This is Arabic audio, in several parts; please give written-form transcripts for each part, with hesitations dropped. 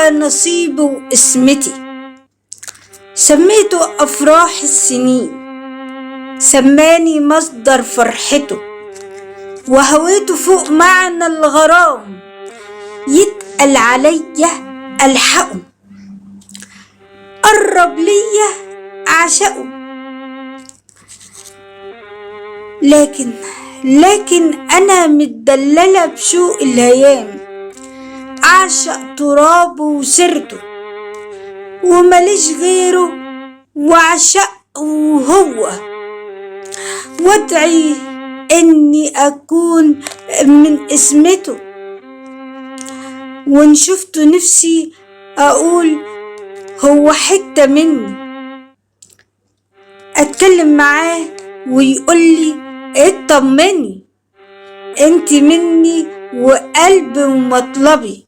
هو نصيبي وقسمتي. سميته أفراح السنين، سماني مصدر فرحته، وهويته فوق معنى الغرام، يتقل عليا ألحقه، قرب ليا أعشقه. لكن أنا متدللة بشوق الهيام، أعشق ترابه وسيرته، ومليش غيره وأعشقه هو، وادعي إني أكون من اسمته. وإن شفت نفسي أقول هو حتة مني، أتكلم معاه ويقولي اطمني، انت مني وقلبي ومطلبي.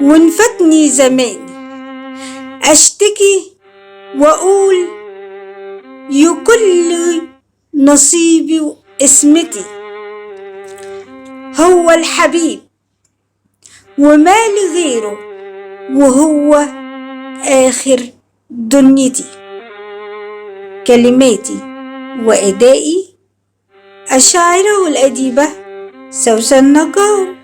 وإن فاتني زماني أشتكي وأقول يكل نصيبي وقسمتي، هو الحبيب ومالي غيره، وهو آخر دنيتي. كلماتي وأدائي الشاعرة والأديبة سوسن نجار.